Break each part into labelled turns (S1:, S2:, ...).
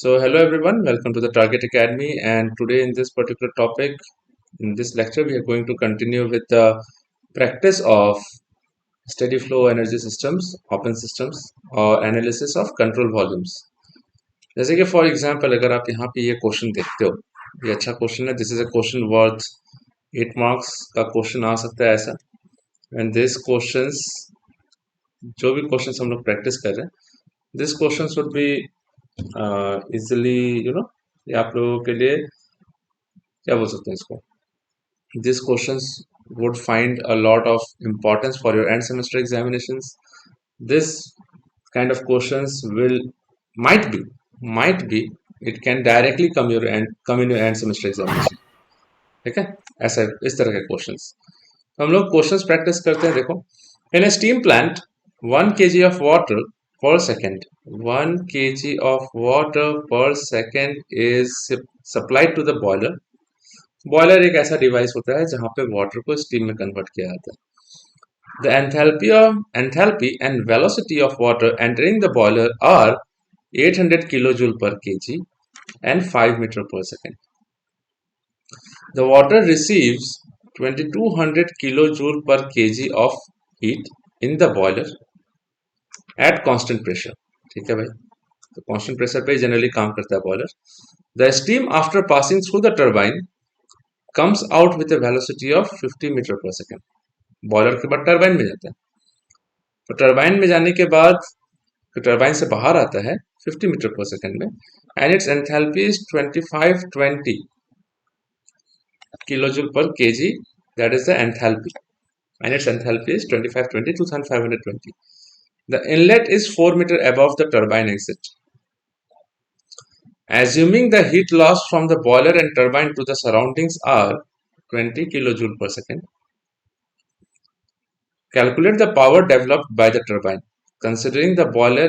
S1: So hello everyone, welcome to the Target Academy, and today in this particular topic, in this lecture, we are going to continue with the practice of steady flow energy systems, open systems और analysis of control volumes. जैसे कि for example अगर आप यहाँ पे ये question देखते हो, ये अच्छा क्वेश्चन है. This is a question worth 8 marks का क्वेश्चन आ सकता है ऐसा. एंड दिस क्वेश्चंस, जो भी क्वेश्चंस हम लोग प्रैक्टिस कर रहे हैं, this questions would be easily ये आप लोगों के लिए क्या बोल सकते हैं इसको, these questions would find a lot of importance for your end semester examinations. This kind of questions will might be it can directly come in your end semester examination. ठीक है, ऐसा इस तरह के क्वेश्चंस हम लोग क्वेश्चंस प्रैक्टिस करते हैं. देखो, इन a steam plant 1 kg of water per second 1 kg of water per second is supplied to the boiler. Boiler एक ऐसा डिवाइस होता है जहां पे वाटर को स्टीम में कन्वर्ट किया जाता है. The enthalpy and velocity of water entering the boiler are 800 kilojoule per kg and 5 meter per second. The water receives 2200 kilojoule per kg of heat in the boiler at constant pressure. ठीक है भाई, तो constant pressure पे generally काम करता है boiler. The steam after passing through the turbine comes out with a velocity of 50 meter per second. Boiler के बाद टरबाइन में जाता है, तो टरबाइन में जाने के बाद टरबाइन से बाहर आता है 50 मीटर पर सेकंड में, and its enthalpy is 2520 kilojoule per KG. That is the enthalpy, and its enthalpy is 2520. The inlet is 4 meter above the turbine exit. Assuming the heat loss from the boiler and turbine to the surroundings are 20 kilojoule per second, calculate the power developed by the turbine. Consider the boiler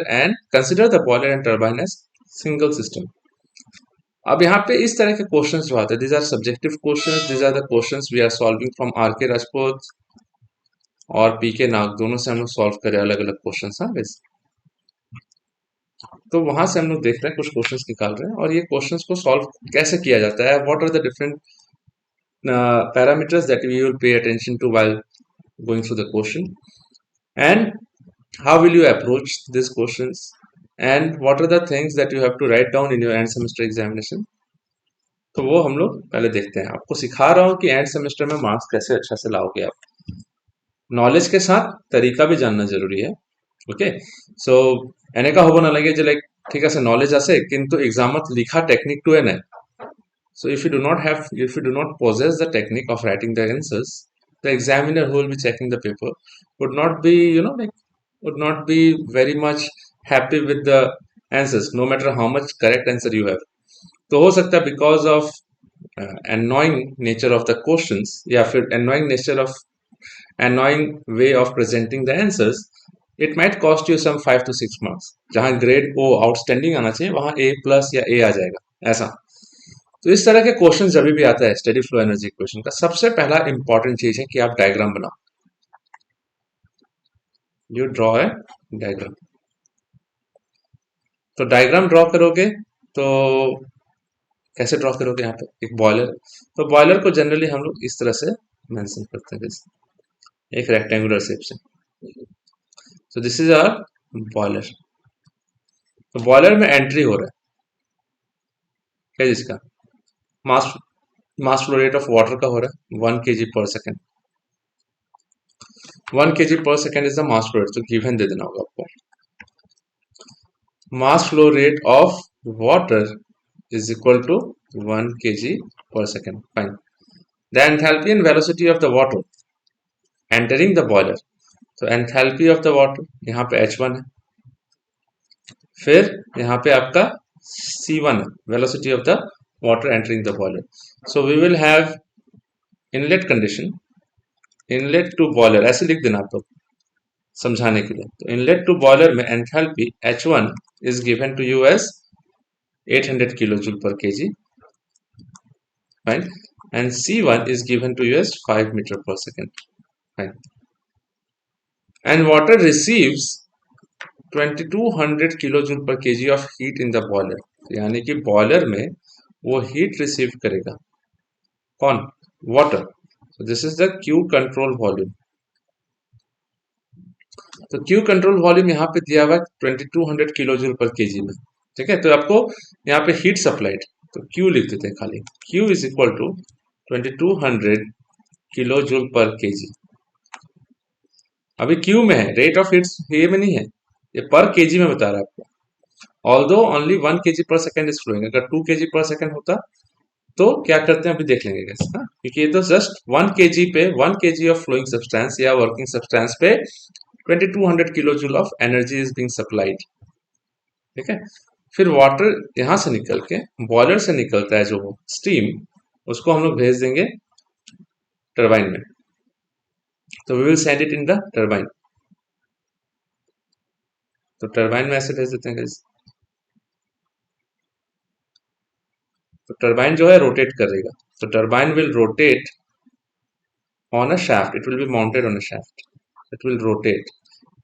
S1: and turbine as single system. अब यहाँ पे इस तरह के questions जो आते हैं, these are subjective questions. These are the questions we are solving from R.K. Rajput और P.K. नाग, दोनों से हम लोग सॉल्व करें अलग अलग क्वेश्चंस. हाँ गाइस, तो वहां से हम लोग देख रहे हैं, कुछ क्वेश्चंस निकाल रहे हैं और ये क्वेश्चंस को सॉल्व कैसे किया जाता है. What are the different parameters that we will pay attention to while going through the question, and how will you approach these questions, and what are the things that you have to write down in your end semester examination. तो वो हम लोग पहले देखते हैं. आपको सिखा रहा हूँ कि एंड सेमेस्टर में मार्क्स कैसे अच्छा से लाओगे आप. नॉलेज के साथ तरीका भी जानना जरूरी है. ओके, सो এনেকা হ'ব নালাগে যে লাইক ঠিক আছে নলেজ আছে কিন্তু এক্সামত লিখা টেকনিক টুৱে নাই. So if you do not possess the technique of writing the answers, the examiner who will be checking the paper would not be, would not be very much happy with the answers, no matter how much correct answer you have. तो हो सकता है because of annoying nature of the questions या फिर annoying way of presenting the answers, it might cost you some 5 to 6 marks. जहाँ grade ओ outstanding आना चाहिए वहाँ A प्लस या A आ जाएगा ऐसा. तो इस तरह के क्वेश्चन जब भी आता है स्टेडी फ्लो एनर्जी इक्वेशन का, सबसे पहला इंपॉर्टेंट चीज है कि आप डायग्राम बनाओ. यू ड्रॉ है डायग्राम. तो डायग्राम ड्रॉ करोगे तो कैसे ड्रॉ करोगे. यहाँ पे एक बॉयलर, तो बॉयलर को जनरली हम लोग इस तरह से मेंशन करते हैं, एक रेक्टेंगुलर शेप से. तो दिस इज आवर बॉयलर. तो बॉयलर में एंट्री हो रहा है क्या, जिसका मास फ्लो रेट ऑफ वाटर का हो रहा है 1 kg पर सेकेंड. 1 kg पर second is the mass flow rate. तो गिवन दे देना होगा आपको. मास flow rate of water is equal to 1 kg per second. Fine. The enthalpy and velocity of the water entering the boiler. तो enthalpy of the water यहाँ पे H1 है, फिर यहाँ पे आपका C1 है, velocity of the water entering the boiler. So we will have inlet condition, inlet to boiler ऐसे लिख देना आप लोग समझाने के लिए. तो inlet to boiler में enthalpy H1 is given to you as 800 kilojoule per kg, fine, and C1 is given to you as 5 meter per second, fine, and water receives 2200 kilojoule per kg of heat in the boiler. यानी कि boiler में वो heat receive करेगा कौन, water. so this is the Q control volume. तो Q control volume यहाँ पे दिया हुआ है 2200 किलो जूल पर केजी में। ठीक है, तो आपको यहाँ पे हीट सप्लाइड, तो Q लिख देते हैं खाली, Q is equal to 2200 kilo joule पर केजी। अभी Q में है, रेट ऑफ हीट ये में नहीं है, ये पर केजी में बता रहा है आपको। ऑल्दो ओनली 1 kg पर सेकेंड इज फ्लोइंग, अगर 2 kg पर सेकेंड होता तो क्या करते हैं अभी देख लेंगे guys, हाँ? क्योंकि ये तो जस्ट 1 kg पे 1 kg ऑफ फ्लोइंग सब्सटेंस या वर्किंग सब्सटेंस पे 2200 kilo joule of energy is being supplied. ठीक है, फिर वाटर यहां से निकल के बॉयलर से निकलता है जो स्टीम, उसको हम लोग भेज देंगे टरबाइन में। तो we will send it in the turbine. तो टरबाइन में ऐसे भेज देते हैं guys। तो टरबाइन जो है रोटेट करेगा, तो turbine will rotate on a shaft, it will be mounted on a shaft, it will rotate,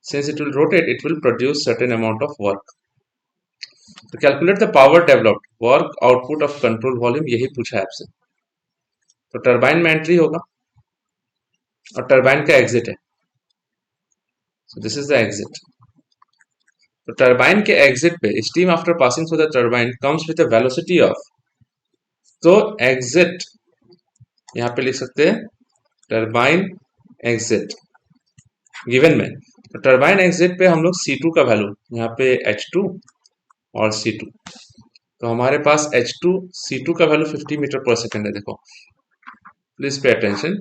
S1: since it will rotate it will produce certain amount of work। तो calculate the power developed, work output of control volume, यही पूछा है आपसे। तो turbine में entry होगा और turbine का एग्जिट है, सो दिस इज द एग्जिट। तो टरबाइन के एग्जिट पे steam after passing through the turbine comes with a velocity of, तो एग्जिट यहाँ पे लिख सकते हैं टरबाइन एग्जिट गिवन में। तो टरबाइन एग्जिट पे हम लोग C2 का वैल्यू, यहाँ पे H2 और C2, तो हमारे पास H2 C2 का वैल्यू 50 मीटर पर सेकेंड है। देखो please pay attention,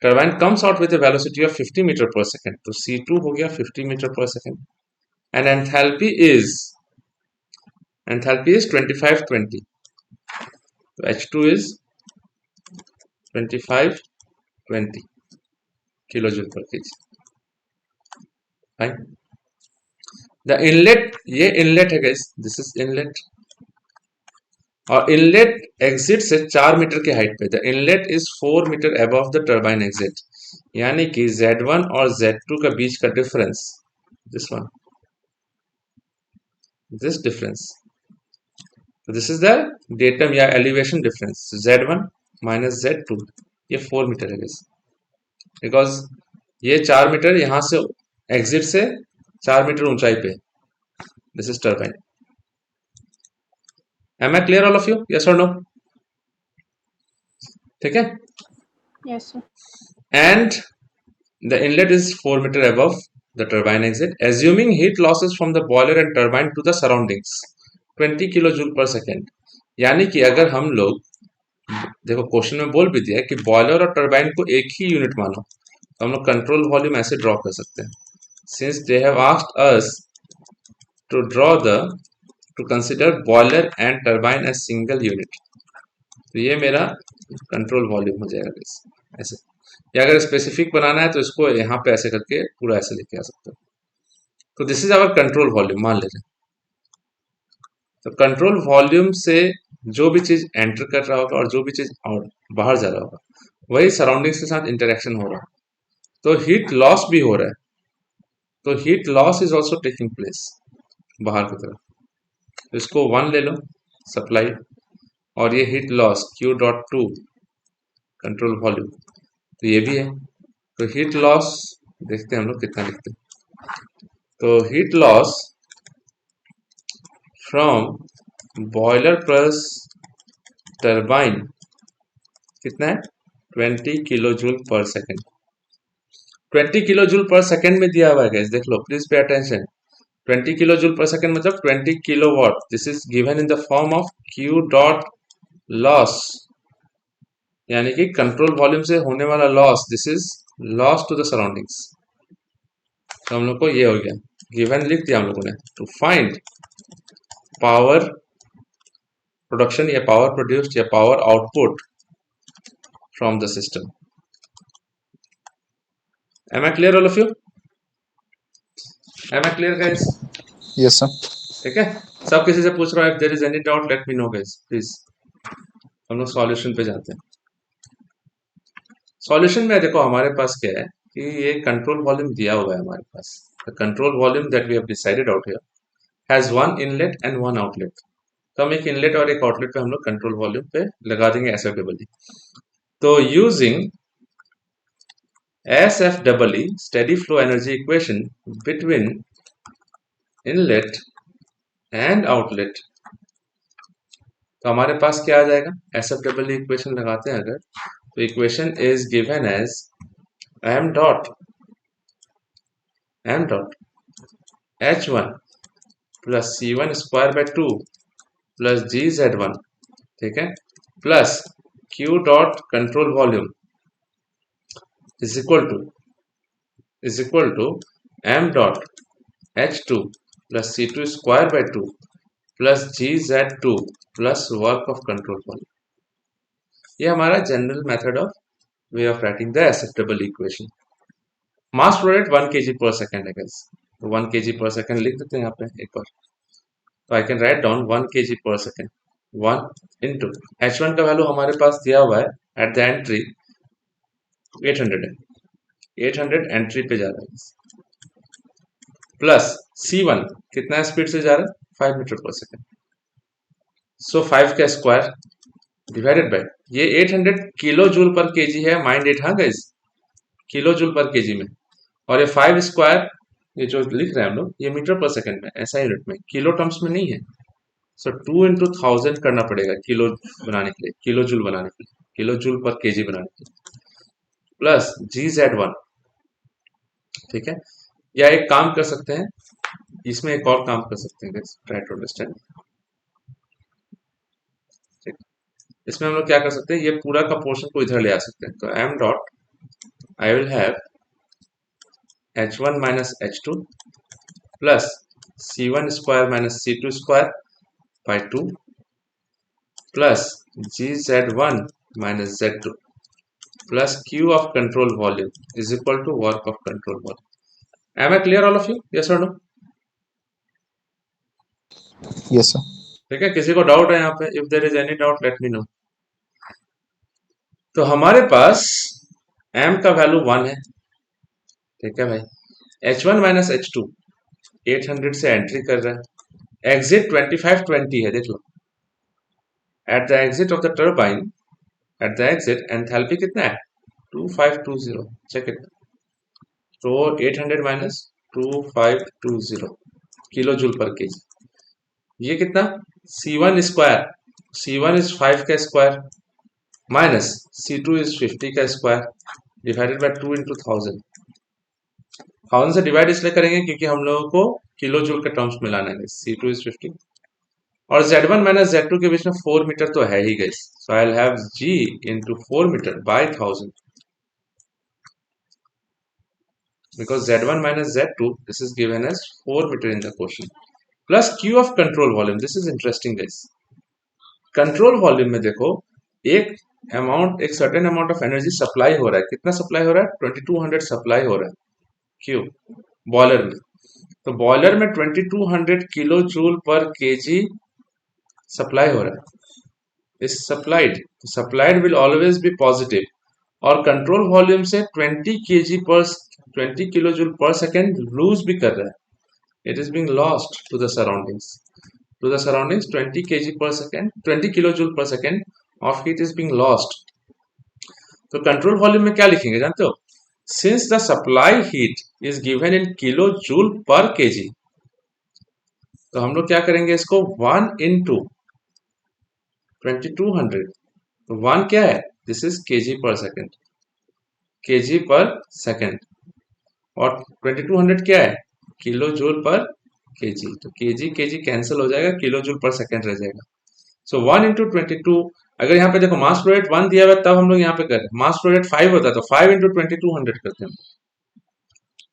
S1: turbine comes out with a velocity of 50 metre पर सेकेंड, तो C2 हो गया 50 मीटर पर सेकेंड, एंड एंथैल्पी इज 2520, तो H2 इज 2520 किलो जूल पर केजी। फाइन, द इनलेट, ये इनलेट है गाइस, दिस इज इनलेट, और इनलेट एग्जिट से 4 मीटर की हाइट पे, the inlet is 4 metre above the turbine exit, यानी कि Z1 और Z2 का बीच का difference, this one, this difference, तो दिस इज द डेटम या elevation difference, Z1 minus Z2, ये 4 मीटर है गाइस, बिकॉज ये 4 मीटर यहां से एग्जिट से 4 मीटर ऊंचाई पे, this is turbine. Am I clear all of you, yes और नो? ठीक है,
S2: Yes, sir.
S1: and the inlet is 4 meter above the turbine exit, assuming heat losses from the boiler and turbine to the surroundings 20 kilojoule पर second. यानी कि अगर हम लोग, देखो क्वेश्चन में बोल भी दिया कि बॉयलर और टरबाइन को एक ही यूनिट मानो, तो हम लोग कंट्रोल वॉल्यूम ऐसे ड्रॉ कर सकते हैं, since they have asked us to draw the, to consider boiler and turbine as single unit, तो ये मेरा कंट्रोल वॉल्यूम हो जाएगा ऐसे। या अगर स्पेसिफिक बनाना है तो इसको यहाँ पे ऐसे करके पूरा ऐसे लेके आ सकते हो। तो this is our control volume मान लेते हैं। तो कंट्रोल वॉल्यूम से जो भी चीज एंटर कर रहा होगा और जो भी चीज बाहर जा रहा होगा, वही सराउंडिंग्स के साथ इंटरेक्शन हो रहा है, तो हीट लॉस भी हो रहा है, तो heat loss is also taking place बाहर की तरफ। तो इसको 1 ले लो सप्लाई, और ये heat loss Q.2 control volume, तो ये भी है। तो हीट लॉस देखते हैं हम लोग कितना लिखते हैं, तो heat loss from boiler plus turbine कितना है, 20 किलो जूल पर सेकेंड। 20 किलो जूल पर सेकेंड में दिया हुआ है गाइस, देख लो please pay attention. 20 kilo joule पर सेकेंड मतलब 20 kilo watt, this is given in the form of Q dot loss, यानी कि कंट्रोल वॉल्यूम से होने वाला loss, this is loss to the surroundings. तो हम लोग को ये हो गया, गिवन लिख दिया हम लोगों ने, टू फाइंड पावर प्रोडक्शन या पावर प्रोड्यूस्ड या power output from the system. Am I clear all of you? Am I clear guys?
S3: Yes sir.
S1: ठीक है, सब किसी से पूछ रहा है, if there is any doubt let me know guys please. हम लोग सॉल्यूशन पे जाते हैं। सॉल्यूशन में देखो हमारे पास क्या है कि ये कंट्रोल वॉल्यूम दिया हुआ है हमारे पास, the control volume that we have decided out here has one inlet and one outlet. तो हम एक इनलेट और एक आउटलेट पे हम लोग कंट्रोल वॉल्यूम पे लगा देंगे SFEE। तो using SFEE steady flow energy equation between inlet and outlet, तो हमारे पास क्या आ जाएगा? SFEE इक्वेशन लगाते हैं अगर, तो equation is given as m dot h1 plus c1 square by 2 plus gz1, ठीक है, plus q dot control volume is equal to m dot h2 plus c2 square by 2 plus gz2 plus work of control volume. ये हमारा general method of way of writing the SFEE equation. Mass flow rate 1 kg पर second है guys, तो 1 kg पर second लिख देते हैं यहाँ पे एक बार। तो I can write down 1 kg पर सेकेंड 1 इंटू h1 का वैल्यू हमारे पास दिया हुआ है एट द एंट्री 800 है, 800 एंट्री पे जा रहा है, प्लस c1 कितना स्पीड से जा रहा है 5 मीटर पर सेकेंड, सो 5 का स्क्वायर डिवाइडेड बाय ये 800 किलो जूल पर केजी है, माइंड इट, हाँ गाइस, किलो जूल पर केजी में, और ये 5 स्क्वायर ये जो लिख रहे हैं हम लोग ये मीटर पर सेकंड में, ऐसा यूनिट में, किलो टर्म्स में नहीं है। सो 2 इंटू 1000 करना पड़ेगा किलो बनाने के लिए, किलो जूल बनाने के लिए, किलो जूल पर केजी बनाने के लिए, प्लस GZ1, ठीक है। या एक काम कर सकते हैं, इसमें एक और काम कर सकते हैं, ट्राई टू अंडरस्टैंड, ठीक। इसमें हम लोग क्या कर सकते हैं, ये पूरा का पोर्शन को इधर ले आ सकते हैं, तो m dot I will have h1 minus h2 plus c1 square minus c2 square by 2 plus gz1 minus z2 plus q of control volume is equal to work of control volume. Am I clear all of you? Yes or no?
S2: Yes, sir.
S1: ठीक है, किसी को doubt है यहाँ पे? If there is any doubt let me no. तो हमारे पास m का वैल्यू 1 है, ठीक है भाई, h1 माइनस h2 800 से एंट्री कर रहा है, एग्जिट 2520 है, देख लो, at the exit of the turbine, at the exit enthalpy कितना है 2520, चेक इट। तो 800 माइनस 2520 किलो जूल पर केजी, ये कितना C1 स्क्वायर, C1 इज 5 का स्क्वायर माइनस C2 इज 50 का स्क्वायर डिवाइडेड बाय 2 इंटू 1000। 1000 से डिवाइड इसलिए करेंगे क्योंकि हम लोगों को किलो जूल के टर्म्स में लाना है, C2 इज 50 और Z1 माइनस Z2 के बीच में 4 मीटर तो है ही guys, so I will have G into 4 metre by 1000, because Z1 minus Z2 this is given as 4 meter in the question, plus Q of control volume, this is interesting guys। Control volume में देखो एक amount, एक certain amount of energy supply हो रहा है, कितना supply हो रहा है 2200 सप्लाई हो रहा है, क्यों, बॉयलर में, तो बॉयलर में 2200 किलो जूल पर केजी सप्लाई हो रहा है, इस supplied will always be positive और कंट्रोल वॉल्यूम से 20 किलो जूल पर सेकेंड लूज भी कर रहा है, it is being lost to the surroundings, 20 kg per second, 20 kilojoule per second of heat is being lost। तो कंट्रोल वॉल्यूम में क्या लिखेंगे जानते हो, since the supply heat is given in kilojoule per KG, तो हम लोग क्या करेंगे इसको 1 इंटू 2200, तो 1 क्या है, दिस इज केजी पर सेकेंड, केजी पर सेकेंड, और 2200 क्या है, किलो जूल पर केजी, तो केजी केजी कैंसिल हो जाएगा, किलो जूल पर सेकेंड रह जाएगा। सो 1 इंटू 22, अगर यहाँ पे देखो मास फ्लो रेट 1 दिया हुआ तब हम लोग यहाँ पे करें, मास फ्लो रेट 5 होता है तो 5 इंटू 2200 करते हैं,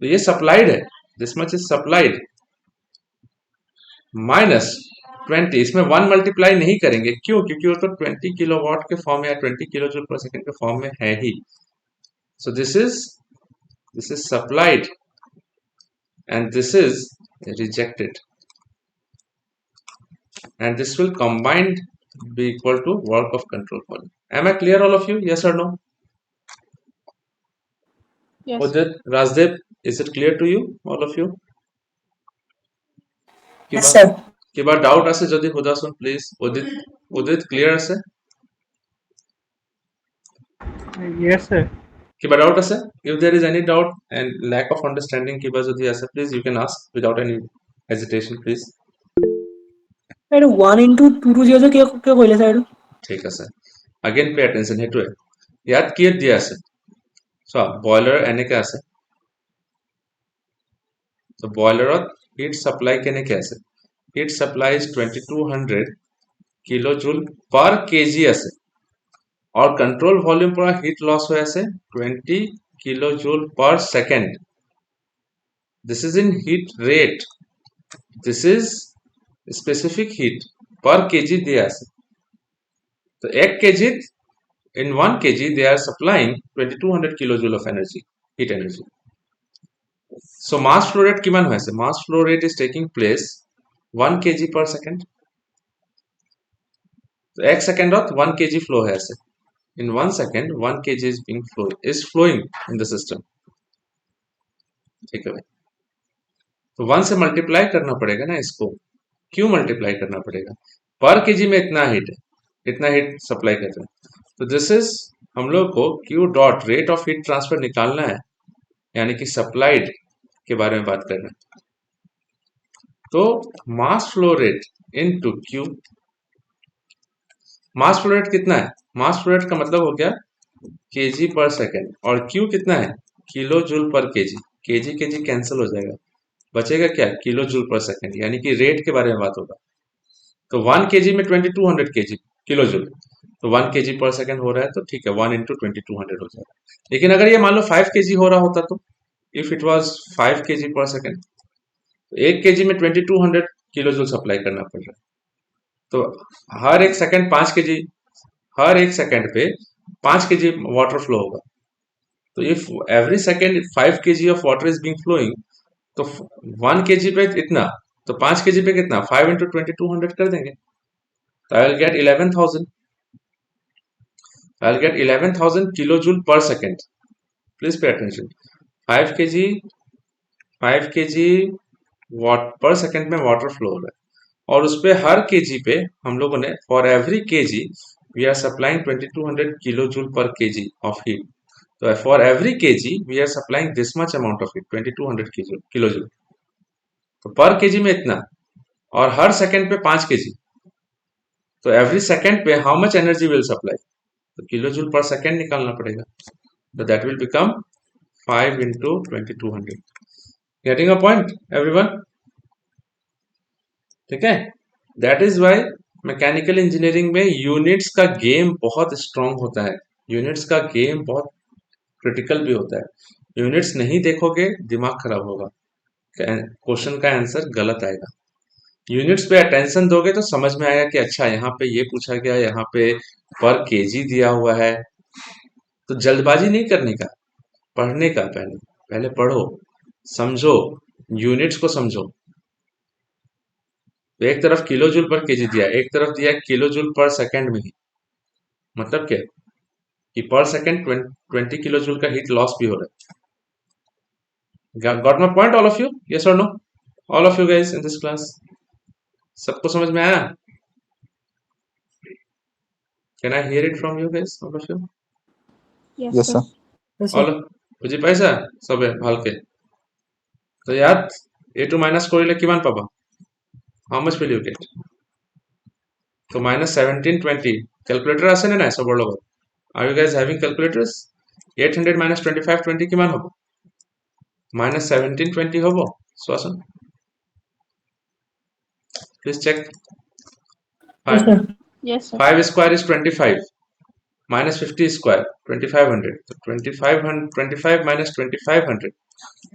S1: तो ये सप्लाइड है, this much is supplied, minus 20, इसमें 1 मल्टीप्लाई नहीं करेंगे, क्यों, क्योंकि वो तो 20 किलोवाट के फॉर्म में या 20 किलो जूल पर सेकेंड के फॉर्म में है ही। So this is supplied and this is rejected, and this will combined be equal to work of control volume. Am I clear all of you? Yes or no?
S3: Yes.
S1: Udit, Rajdev, is it clear to you, all of you?
S3: Yes, sir.
S1: কিবা doubt আছে যদি সোধাচোন please. Udit clear আছে?
S2: Yes, sir.
S1: কিবা doubt আছে? If there is any doubt and lack of understanding কিবা যদি আছে, please you can ask without any hesitation, please.
S2: এইটো 1 into 2 to 0 কিয় কৰিলে sir এইটো?
S1: ঠিক আছে, again pay attention, সেইটোৱে ইয়াত কি দিয়া আছে চোৱা, বয়লাৰ এনেকে আছে, তো বয়লাৰত হিট সাপ্লাই কেনেকে আছে, heat supply is 2200 kilojoule per KG আছে, और कंट्रोल वॉल्यूम पर हीट लॉस हो ऐसे 20 किलोजूल पर second. This is in heat rate, this is specific heat पर केजी दिया है। तो 1 KG in 1 kg they are supplying 2200 kilojoule of energy, heat energy. So mass flow rate kiman hoise, mass flow rate is taking place 1 kg per second. So 1 second of 1 kg flow hai aise, in 1 second 1 kg is flowing in the system, ठीक है भाई। तो 1 से multiply करना पड़ेगा ना इसको, क्यों मल्टीप्लाई करना पड़ेगा, पर केजी में इतना हीट है, इतना हीट सप्लाई कर रहे हैं, तो दिस इज हम लोग को Q dot rate of heat transfer निकालना है, यानी कि सप्लाइड के बारे में बात कर रहे हैं। तो mass flow rate into Q, मास फ्लो रेट कितना है, मास फ्लो रेट का मतलब हो गया केजी पर सेकेंड, और क्यू कितना है किलो जूल पर केजी, केजी केजी कैंसिल हो जाएगा, बचेगा क्या किलो जूल पर सेकेंड, यानी कि रेट के बारे में बात होगा। तो 1 केजी में 2200 केजी किलो जूल, तो 1 केजी पर सेकेंड हो रहा है, तो ठीक है 1 इंटू 2200 हो जाएगा। लेकिन अगर ये मान लो 5 केजी हो रहा होता, तो इफ इट वाज 5 केजी पर सेकेंड, तो 1 केजी में 2200 किलो जूल सप्लाई करना पड़ रहा है, तो हर एक सेकेंड 5 केजी, हर एक सेकेंड पे 5 केजी वाटर फ्लो होगा। तो if every second 5 KG of water is being flowing, तो 1 केजी पे इतना, तो 5 केजी पे कितना, 5 इंटू 2200 कर देंगे, तो I will get 11,000, I will get 11,000 kilo joule पर second. Please pay attention, 5 KG watt per second में वाटर फ्लो हो रहा है, और उस पे हर केजी पे हम लोगों ने for every KG we are supplying 2200 kilo joule पर केजी ऑफ हीट, तो for every KG we are supplying this much amount of heat 2200 kilo joule, तो पर केजी में इतना, और हर सेकेंड पे 5 केजी, तो एवरी सेकेंड पे how much energy will supply, तो किलो जूल पर सेकेंड निकालना पड़ेगा, तो that will become 5 into 2200। Getting a point everyone, ठीक है। That is why mechanical engineering में यूनिट्स का गेम बहुत स्ट्रांग होता है, यूनिट्स का गेम बहुत क्रिटिकल भी होता है। यूनिट्स नहीं देखोगे दिमाग खराब होगा, क्वेश्चन का आंसर गलत आएगा। यूनिट्स पे अटेंशन दोगे तो समझ में आएगा कि अच्छा यहाँ पे ये पूछा गया, यहाँ पे पर केजी दिया हुआ है। तो जल्दबाजी नहीं करने का, पढ़ने का, पहले पहले पढ़ो, समझो, यूनिट्स को समझो। तो एक तरफ किलो जूल पर केजी दिया, एक तरफ दिया किलो जूल पर सेकेंड में ही, मतलब क्या कि पर सेकेंड 20 किलो जूल का हीट लॉस भी हो रहा है। Got my point all of you, yes और no, all of you guys in this class, सबको समझ में आया? Can I hear it from you guys, all of you?
S3: Yes, sir.
S1: All বুজি পাইছা সবে ভালকে? তো ইয়াত a2 মাইনাস কৰিলে কিমান পাবা? How much will you get? তো মাইনাস 1720, ক্যালকুলেটর আছে নে নাই সবৰ লগত? Are you guys having calculators? 800 minus 2520 কিমান হ'ব? মাইনাস 1720 হ'ব, চোৱাচোন please check.
S2: Yes, sir.
S3: Yes, sir.
S1: 5 square is 25 minus 50 square 2500, so 25 minus 2500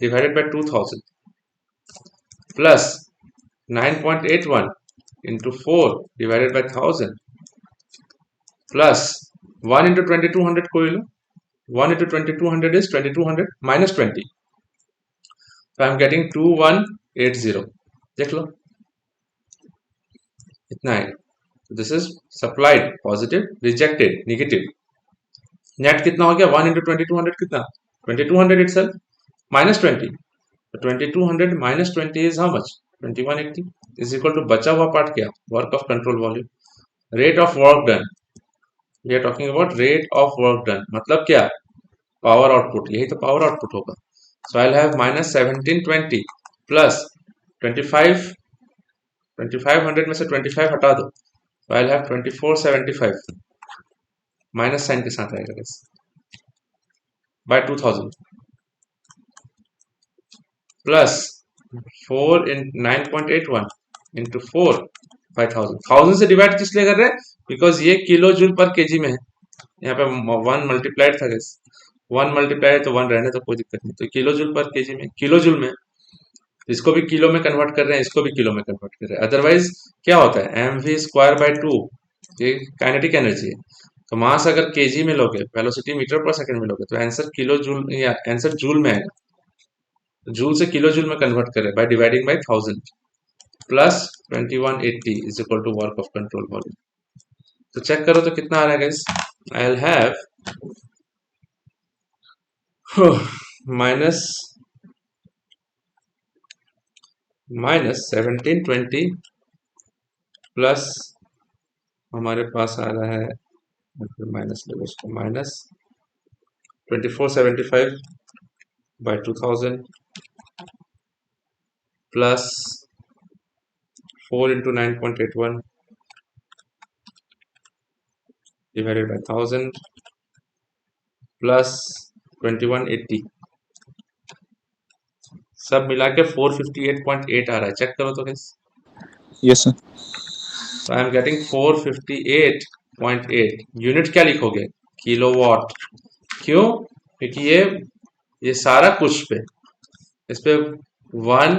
S1: divided by 2000 plus 9.81 into 4 divided by 1000 plus 1 into 2200 कोइलो, 1 into 2200 is 2200 minus 20, so I am getting 2180, देख लो इतना है। This is supplied positive, rejected negative, net कितना हो गया 1 into 2200 कितना 2200 itself minus 20, so 2200 minus 20 is how much 2180 is equal to बचा हुआ पार्ट क्या, work of control volume, rate of work done, we are talking about rate of work done, मतलब क्या, power output, यही तो पावर आउटपुट होगा। So I have minus 1720 plus 25, 2500 में से 25 हटा दो, so I'll have 2475 minus sign के साथ आएगा बस, बाय 2000 प्लस 4 इन 9.81 इंटू 4 5000, 1000 से डिवाइड किस लिए कर रहे हैं, बिकॉज ये किलो जूल पर केजी में है, यहाँ पे 1 मल्टीप्लाइड था गैस, 1 मल्टीप्लाई है तो 1 रहने तो कोई दिक्कत नहीं, तो किलो जूल पर केजी में, किलो जूल में, इसको भी किलो में कन्वर्ट कर रहे हैं, इसको भी किलो में कन्वर्ट कर रहे हैं, अदरवाइज क्या होता है mv स्क्वायर बाय 2, ये काइनेटिक एनर्जी है, तो मास अगर केजी में लोगे, वेलोसिटी मीटर पर सेकंड में लोगे, तो आंसर किलो जूल या आंसर जूल में आएगा, जूल से किलो जूल में कन्वर्ट करें by dividing by 1000 plus 2180 is equal to work of control volume. तो चेक करो तो कितना आ रहा है guys, I will have minus 1720 plus हमारे पास आ रहा है minus minus 2475 by 2000 plus 4 into 9.81 divided by 1000 plus 2180, सब मिला के 458.8 आ रहा है, चेक करो तो गाइस।
S4: Yes sir.
S1: तो आई एम गेटिंग 458.8, यूनिट क्या लिखोगे, किलोवाट, क्यों, क्योंकि ये सारा कुछ पे, इस पे 1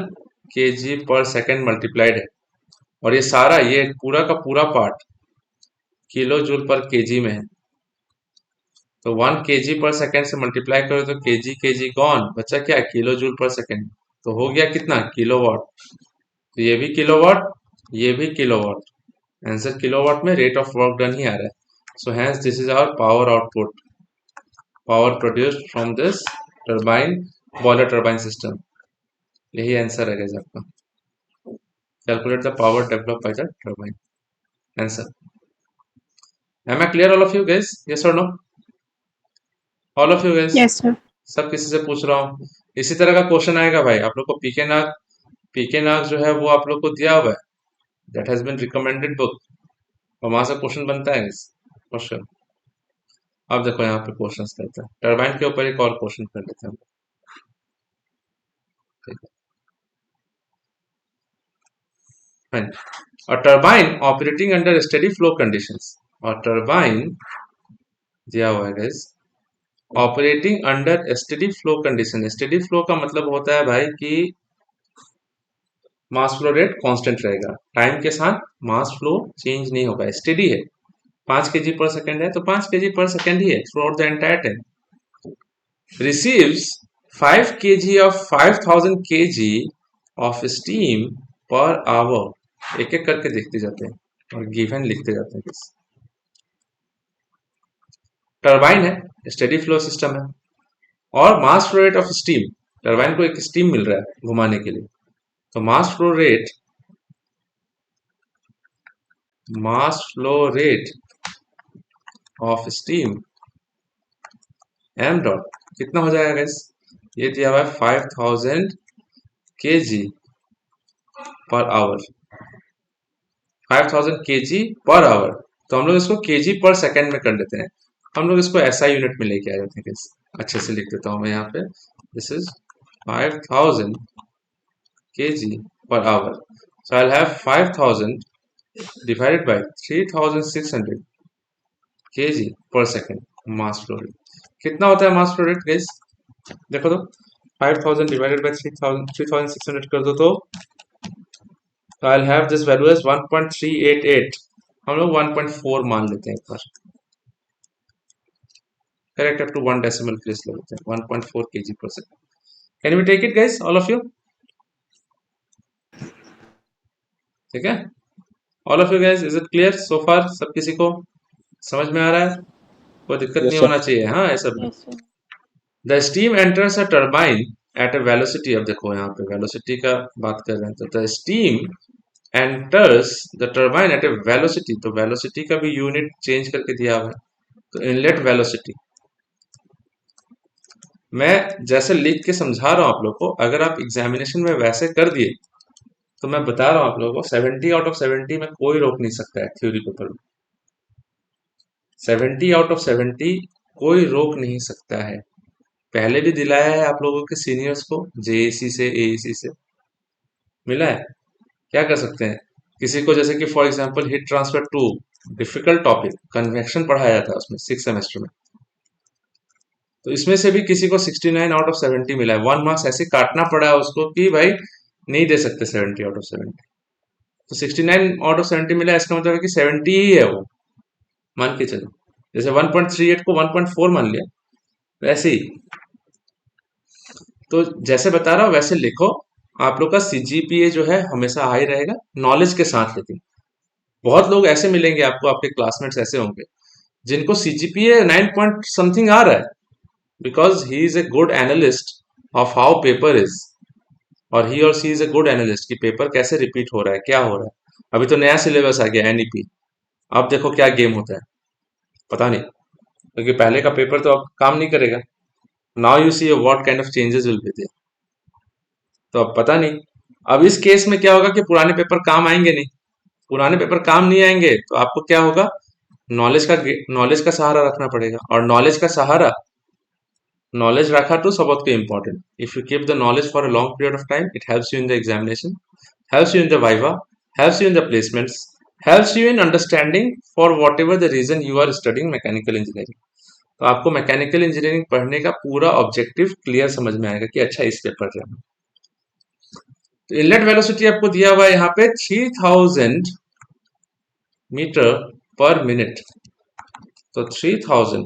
S1: kg पर सेकेंड मल्टीप्लाइड है, और ये सारा, ये पूरा का पूरा पार्ट किलो जूल पर केजी में है, तो 1 kg पर सेकेंड से मल्टीप्लाई करो तो केजी गॉन, बचा क्या, किलो जूल पर सेकेंड, तो हो गया कितना, किलोवाट, तो ये भी किलोवाट, ये भी किलोवाट, आंसर किलोवाट में रेट ऑफ वर्क डन ही आ रहा है, so hence this is our power output, power produced from this turbine, boiler turbine system, यही आंसर है गाइस आपका, calculate the power develop by the turbine, answer. Am I clear all of you guys? Yes or no? All of you guys?
S3: Yes, sir.
S1: सब किसी से पूछ रहा हूँ, इसी तरह का क्वेश्चन आएगा भाई, आप लोग को पीके नाग जो है वो आप लोग को दिया हुआ है, that has been recommended book, और वहां से क्वेश्चन बनता है क्वेश्चन। अब देखो यहाँ पे क्वेश्चन रहता है, टरबाइन के ऊपर एक और क्वेश्चन कर लेते हैं, ठीक है, और turbine operating under steady flow conditions, और टरबाइन दिया हुआ है guys, operating under steady flow condition, steady flow का मतलब होता है भाई कि मास फ्लो रेट कांस्टेंट रहेगा, टाइम के साथ मास फ्लो चेंज नहीं होगा, स्टेडी है, 5 kg पर सेकेंड है तो 5 kg पर सेकेंड ही है through out the entire time, receives 5 kg of 5000 kg of steam per hour, एक एक करके देखते जाते हैं और गिवन लिखते जाते हैं, टरबाइन है, स्टेडी फ्लो सिस्टम है, और मास flow rate of steam, turbine को एक स्टीम मिल रहा है घुमाने के लिए, तो mass flow rate of steam m dot कितना हो जाएगा गाइस, ये दिया हुआ है 5000 kg per hour, 5000 kg per hour, तो हम लोग इसको kg पर सेकेंड में कर लेते हैं, हम लोग इसको SI यूनिट में लेके आ जाते हैं गाइस, अच्छे से लिख देता हूं मैं यहाँ पे, this is 5000 kg per hour, so I'll have 5000 divided by 3600 kg per second mass flow rate, कितना होता है मास फ्लो रेट गाइस, देखो तो 5000 divided by 3600 कर दो तो I'll have this value as 1.388, हम लोग 1.4 मान लेते हैं एक बार, correct, up to 1 decimal place ले लेते हैं, 1.4 kg per second, can we take it guys, all of you, ठीक है, all of you guys, is it clear so far, सब किसी को समझ में आ रहा है, कोई दिक्कत
S4: Yes,
S1: नहीं
S4: sir.
S1: होना चाहिए, हाँ, ये सब।
S3: Yes, sir.
S1: The steam enters a turbine at a velocity, अब देखो यहाँ पे वेलोसिटी का बात कर रहे हैं, तो the steam enters the turbine at a velocity, तो वेलोसिटी का भी यूनिट चेंज करके दिया हुआ है, तो इनलेट वेलोसिटी मैं जैसे लिख के समझा रहा हूं आप लोग को, अगर आप एग्जामिनेशन में वैसे कर दिए तो मैं बता रहा हूं आप लोगों को 70 आउट ऑफ 70 में कोई रोक नहीं सकता है थ्योरी पेपर में। 70 आउट ऑफ 70 कोई रोक नहीं सकता है। पहले भी दिलाया है आप लोगों के सीनियर्स को, जेएसी से, एईसी से मिला है। क्या कर सकते हैं, किसी को जैसे कि for example heat transfer too difficult topic, convection पढ़ाया जाता है उसमें 6 सेमेस्टर में, तो इसमें से भी किसी को 69 आउट ऑफ 70 मिला है। 1 मार्क्स ऐसे काटना पड़ा है उसको कि भाई नहीं दे सकते 70 आउट ऑफ 70, तो 69 आउट ऑफ 70 मिला है, इसका मतलब है कि 70 ही है वो, मान के चलो। जैसे 1.38 को 1.4 मान लिया, वैसे ही। तो जैसे बता रहा हूं वैसे लिखो। आप लोग का सीजीपीए जो है हमेशा हाई रहेगा नॉलेज के साथ, लेकिन बहुत लोग ऐसे मिलेंगे आपको, आपके क्लासमेट्स ऐसे होंगे जिनको सीजीपीए 9 पॉइंट समथिंग आ रहा है, because he is a good analyst of how paper is, और ही और सी इज ए गुड एनालिस्ट कि पेपर कैसे रिपीट हो रहा है, क्या हो रहा है। अभी तो नया सिलेबस आ गया एनईपी, अब देखो क्या गेम होता है, पता नहीं, क्योंकि पहले का पेपर तो अब काम नहीं करेगा। Now you see what kind of changes will be there, तो अब पता नहीं। अब इस केस में क्या होगा कि पुराने पेपर काम आएंगे नहीं, पुराने पेपर काम नहीं आएंगे तो आपको क्या होगा, नॉलेज का सहारा रखना पड़ेगा, और नॉलेज का सहारा, knowledge rakha to सबको important. If you keep the knowledge for a long period of time, it helps you in the examination, helps you in the viva, helps you in the placements, helps you in understanding for whatever the reason you are studying mechanical engineering. तो आपको mechanical engineering पढ़ने का पूरा objective clear समझ में आएगा कि अच्छा इस पे पढ़ रहे हैं। तो इनलेट वेलोसिटी आपको दिया हुआ है यहाँ पे 3000 मीटर पर मिनट, तो 3000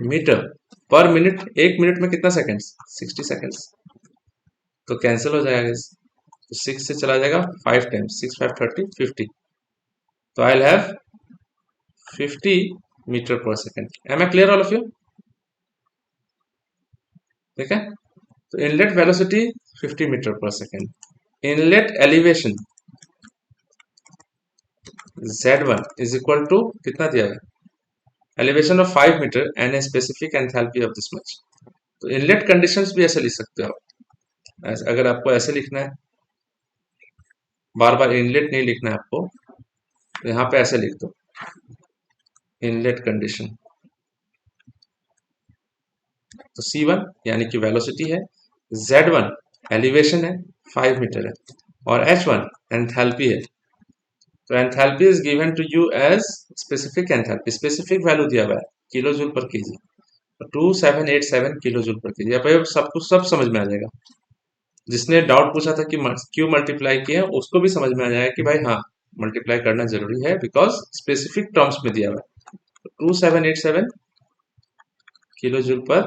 S1: मीटर पर मिनट, 1 मिनट में कितना सेकंड्स, 60 सेकंड्स, तो कैंसिल हो जाएगा, तो 6 से चला जाएगा 5 टाइम्स, 6 5 30 50, तो आई विल हैव 50 मीटर पर second. Am I clear all of you? ठीक है, तो इनलेट वेलोसिटी 50 मीटर पर second. Inlet elevation Z1 is equal to कितना दिया है, elevation of 5 metre and a specific enthalpy of this much. तो inlet conditions भी ऐसे लिख सकते हो, अगर आपको ऐसे लिखना है, बार बार इनलेट नहीं लिखना है आपको, तो यहाँ पे ऐसे लिख दो इनलेट कंडीशन। तो C1 यानी कि वेलोसिटी है, Z1 एलिवेशन है 5 मीटर है, और H1 एंथैल्पी है। तो enthalpy is given to you as specific enthalpy, specific value दिया हुआ है किलो जूल पर केजी, 2787 किलो जूल पर केजी। अब सब कुछ सब समझ में आ जाएगा। जिसने डाउट पूछा था कि क्यों मल्टीप्लाई किया है, उसको भी समझ में आ जाएगा कि भाई हाँ मल्टीप्लाई करना जरूरी है, बिकॉज स्पेसिफिक टर्म्स में दिया हुआ है। 2787 किलो जूल पर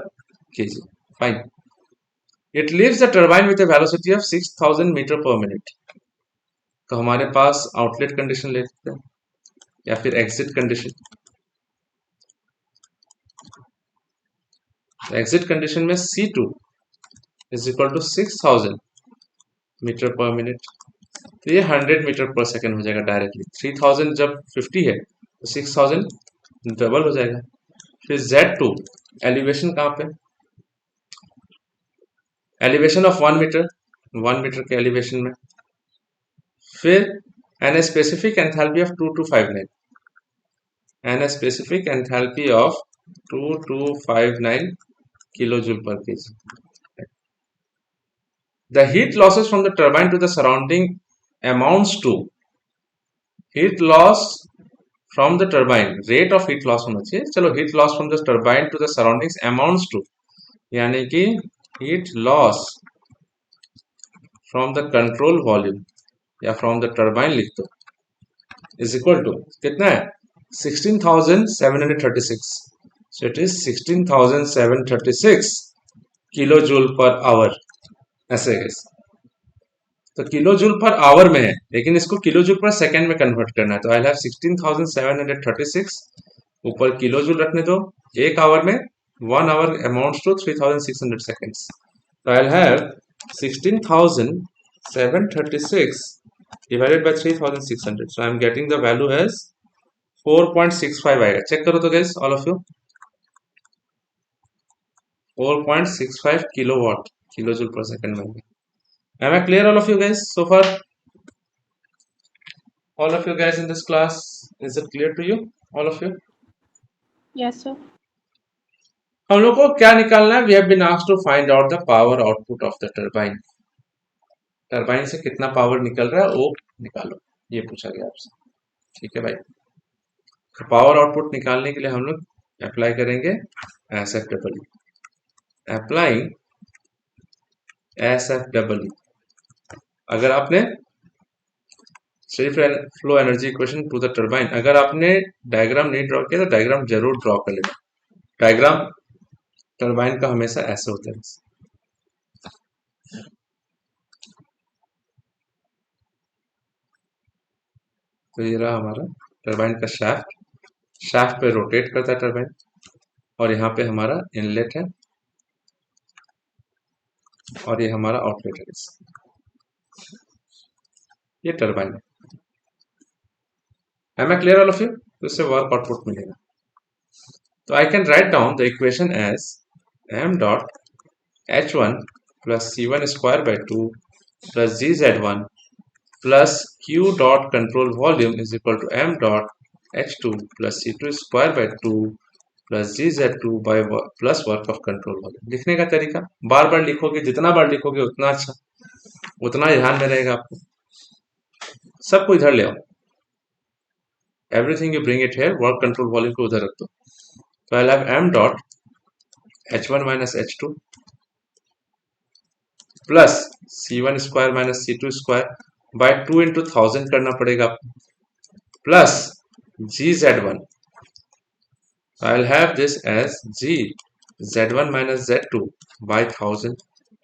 S1: KG, fine. It leaves the turbine with a velocity of 6000 metre पर मिनट। तो हमारे पास आउटलेट कंडीशन ले सकते हैं या फिर एग्जिट कंडीशन। एग्जिट कंडीशन में C2 is equal to 6000 metre पर मिनट, तो ये 100 मीटर पर सेकेंड हो जाएगा डायरेक्टली। 3000 जब 50 है तो 6000 डबल हो जाएगा। फिर Z2 एलिवेशन कहाँ पे, एलिवेशन ऑफ 1 मीटर, 1 मीटर के एलिवेशन में। फिर an specific enthalpy of 2259, an specific enthalpy of 2259 kilo joule पर KG. The heat losses from the turbine to the surrounding amounts to, heat loss from the turbine, rate of heat loss होना चाहिए, चलो heat loss from the turbine to the surroundings amounts to, यानी कि heat loss from the control volume या from the turbine लिख दो, is equal to कितना है 16,736, so it is 16,736 kilo joule per hour, ऐसे है। तो किलो जूल पर आवर में है, लेकिन इसको किलो जूल पर सेकेंड में कन्वर्ट करना है, तो आई हैव 16,736 ऊपर किलो जूल रखने दो, 1 आवर में 1 hour amounts to 3600 seconds, So I'll have 16,736 divided by 3,600. So I'm getting the value as 4.65 आएगा. चेक करो तो guys, all of you. 4.65 kilowatt, kilojoule per second में. Am I clear, all of you guys, so far? All of you guys in this class, is it clear to you, all of you?
S3: Yes, sir.
S1: हम लोग को क्या निकालना है? We have been asked to find out the power output of the turbine. Turbine से कितना power निकल रहा है वो निकालो, ये पूछा गया आपसे. ठीक है भाई. तो पावर आउटपुट निकालने के लिए हम लोग अप्लाई करेंगे SFW. Applying SFW. अगर आपने steady flow energy equation two the turbine, अगर आपने डायग्राम नहीं ड्रॉ किया तो डायग्राम जरूर ड्रॉ कर लेना. डायग्राम टरबाइन का हमेशा ऐसे होता है. तो ये रहा हमारा टरबाइन का शाफ्ट. शाफ्ट पे रोटेट करता है टरबाइन, और यहाँ पे हमारा इनलेट है और ये हमारा आउटलेट है. ये टरबाइन है. Am I clear, all of you? तो इससे वर्क आउटपुट मिलेगा. तो I can write down the equation as m dot h1 plus c1 square by 2 plus gz1 plus q dot control volume is equal to m dot h2 plus c2 square by 2 plus gz2 by plus work of control volume. लिखने का तरीका बार बार लिखोगे, जितना बार लिखोगे उतना अच्छा, उतना ध्यान में रहेगा आपको. सबको इधर ले आओ. Everything you bring it here, work control volume को उधर रख दो. So I'll have m dot h1 minus h2 plus c1 square minus c2 square by 2 into 1000 करना पड़ेगा plus gz1. So I'll have this as g z1 minus z2 by 1000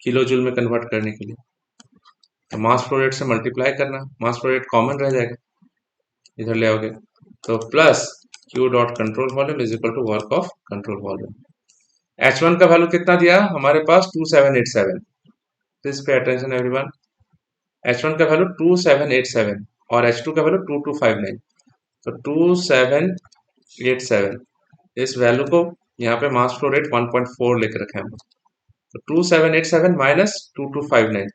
S1: kilo joule में convert करने के लिए. तो mass flow rate से multiply करना, मास flow rate common रह जाएगा, इधर ले आओगे. तो plus Q dot control volume is equal to work of control volume. H1 का वैल्यू कितना दिया हमारे पास? 2787. Please pay attention everyone. H1 का वैल्यू 2787 और H2 का वैल्यू 2259. तो 2787 इस वैल्यू को यहाँ पे मास फ्लो रेट 1.4 लेकर रखे हम. तो 2787 माइनस 2259,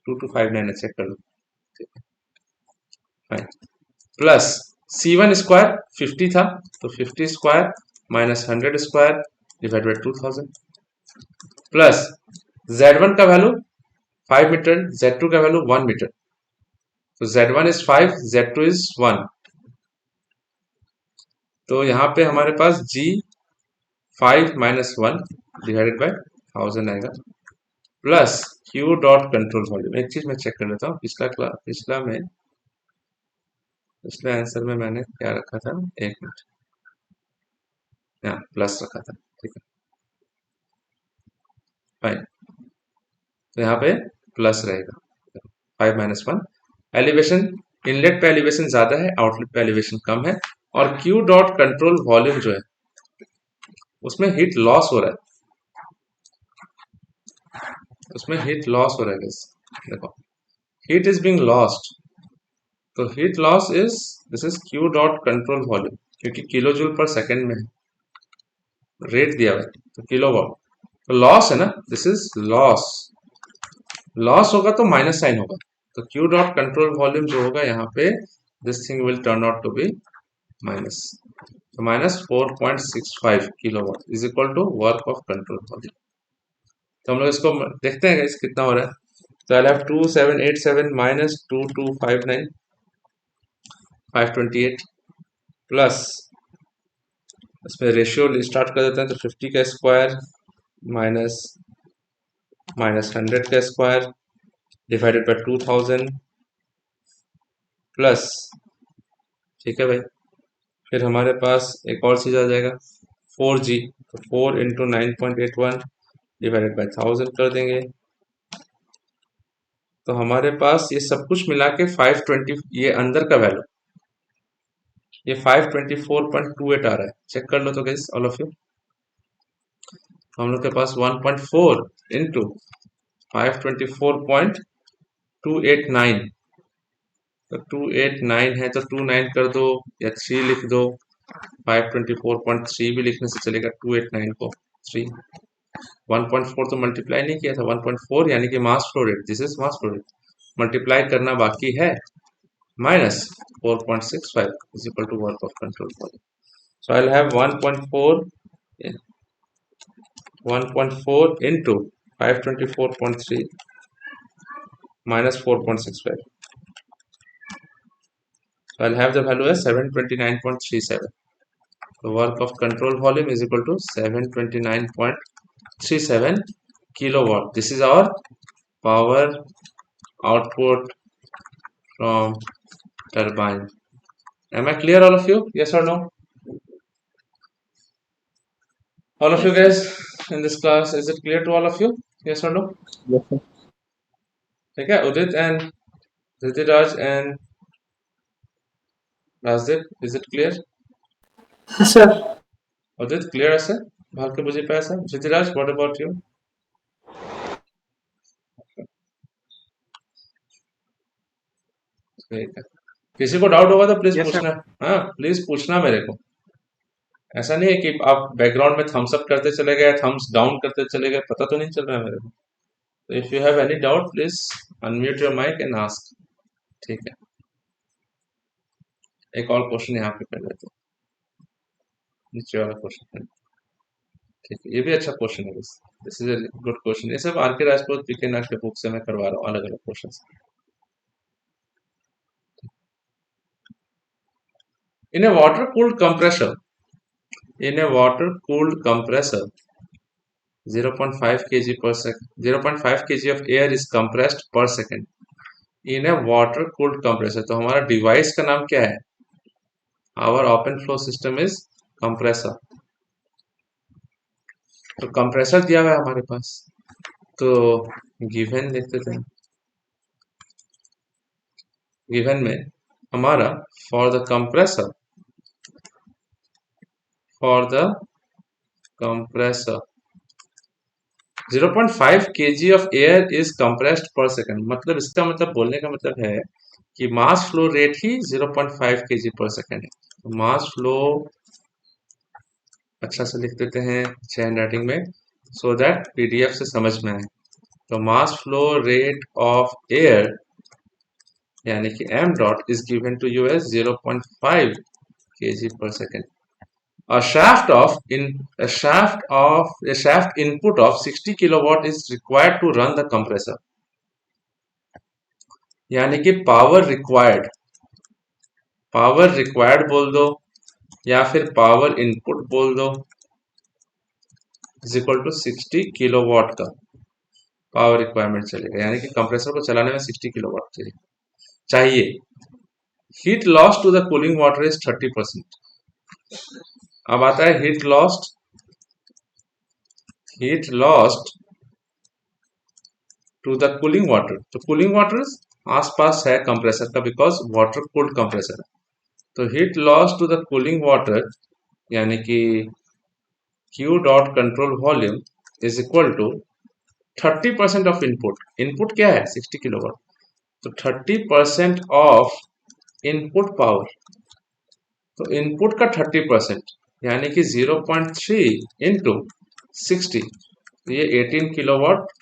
S1: 2259 चेक कर लो. प्लस C1 स्क्वायर 50 था, तो 50 square minus 100 square divide by 2000 plus Z1 का वैल्यू 5 मीटर, Z2 का वैल्यू 1 मीटर. तो Z1 इज 5, Z2 इज 1. तो यहाँ पे हमारे पास G 5 माइनस 1 डिवाइडेड बाई 1000 आएगा plus Q dot control volume. एक चीज मैं चेक कर लेता हूँ, पिछले आंसर में मैंने क्या रखा था, एक मिनट, यहाँ प्लस रखा था. ठीक है फाइन. तो यहाँ पे प्लस रहेगा. 5 माइनस 1. एलिवेशन इनलेट पे एलिवेशन ज्यादा है, आउटलेट पे एलिवेशन कम है. और Q डॉट कंट्रोल वॉल्यूम जो है उसमें हीट लॉस हो रहा है, उसमें हीट लॉस हो रहा है. देखो हीट इज बीइंग लॉस्ट. तो heat loss is, this is Q dot control volume, क्योंकि किलो जूल पर सेकेंड में है, रेट दिया हुआ है तो किलोवाट. तो लॉस है ना, दिस इज लॉस. लॉस होगा तो माइनस साइन होगा. तो Q डॉट कंट्रोल वॉल्यूम जो होगा यहाँ पे, this thing will turn out to be minus. तो minus 4.65 kilowatt is equal to work of control volume. तो हम लोग इसको देखते हैं इस कितना हो रहा है. तो आई हैव 2787 माइनस 2259 528 प्लस इसमें रेशियो स्टार्ट कर देते हैं. तो 50 का स्क्वायर माइनस 100 का स्क्वायर डिवाइडेड बाय 2000 प्लस, ठीक है भाई. फिर हमारे पास एक और चीज आ जाएगा 4G. तो 4 इंटू 9.81 डिवाइडेड बाय 1000 कर देंगे. तो हमारे पास ये सब कुछ मिला के 520, ये अंदर का वैल्यू ये 524.28 आ रहा है. चेक कर लो तो गाइस ऑल ऑफ यू. हम लोग के पास 1.4 इंटू 524.289, तो 289 है तो 29 कर दो या 3 लिख दो। 524.3 भी लिखने से चलेगा, 289 को 3। 1.4 तो मल्टीप्लाई नहीं किया था, 1.4 यानी कि मास flow rate, this is mass flow rate, multiply करना बाकी है, minus 4.65 is equal to work of control volume. So I'll have 1.4 into 524.3 minus 4.65. So I'll have the value as 729.37. The work of control volume is equal to 729.37 kilowatt. This is our power output from turbine. Am I clear, all of you? Yes or no? All of you guys in this class, is it clear to all of you? Yes or no?
S2: Yes, sir.
S1: Okay, Udit and Ritiraj and Rajdeep, is it clear?
S2: Yes, sir.
S1: Udit, clear আছে? ভালকে বুঝি পাই আছে? Ritiraj, what about you? ठीक है, किसी को doubt होगा तो प्लीज
S2: Yes, sir.
S1: पूछना। हाँ, प्लीज पूछना मेरे को। ऐसा नहीं है कि आप बैकग्राउंड में थम्स अप करते चले गए, थम्स डाउन करते चले गए, पता तो नहीं चल रहा है मेरे को। तो if you have any doubt please unmute your mic and ask. ठीक है, एक और क्वेश्चन यहाँ पे कर लेते हैं, नीचे वाला क्वेश्चन। ठीक है, ये भी अच्छा क्वेश्चन है, this is a good question. ये सब आर के राजपूत पीके नाथ के बुक से मैं करवा रहा हूँ, अलग अलग question. In a water cooled compressor, 0.5 kg per second, 0.5 kg of air is compressed per second in a water cooled compressor. तो हमारा डिवाइस का नाम क्या है? Our open flow system is compressor. तो कंप्रेसर दिया हुआ है हमारे पास, तो गिवन देखते थे। गिवन में हमारा for the compressor 0.5 kg of air is compressed per second, मतलब इसका मतलब, बोलने का मतलब है कि मास फ्लो रेट ही 0.5 kg पर सेकेंड है। तो मास फ्लो अच्छा से लिख देते हैं अच्छे हैंड राइटिंग में, सो दैट पीडीएफ से समझ में आए। तो mass flow rate of air यानी कि m dot is given to you as 0.5 kg per second. A shaft input of 60 kilowatt is required to run the compressor. यानी कि पावर रिक्वायर्ड बोल दो या फिर पावर इनपुट बोल दो, इज इक्वल टू 60 किलोवाट का पावर रिक्वायरमेंट चलेगा। यानी कि कंप्रेसर को चलाने में 60 किलोवाट चाहिए। Heat loss to the cooling water is 30%। अब आता है heat lost to the cooling water. तो कूलिंग वाटर आसपास है कंप्रेसर का, बिकॉज वाटर कूल्ड कंप्रेसर है। तो heat loss to the cooling water यानी कि Q dot control volume is equal to 30% of input क्या है 60 किलोवाट, तो 30% ऑफ इनपुट पावर। तो इनपुट का 30% यानी कि 0.3 इंटू 60, तो ये 18 किलोवाट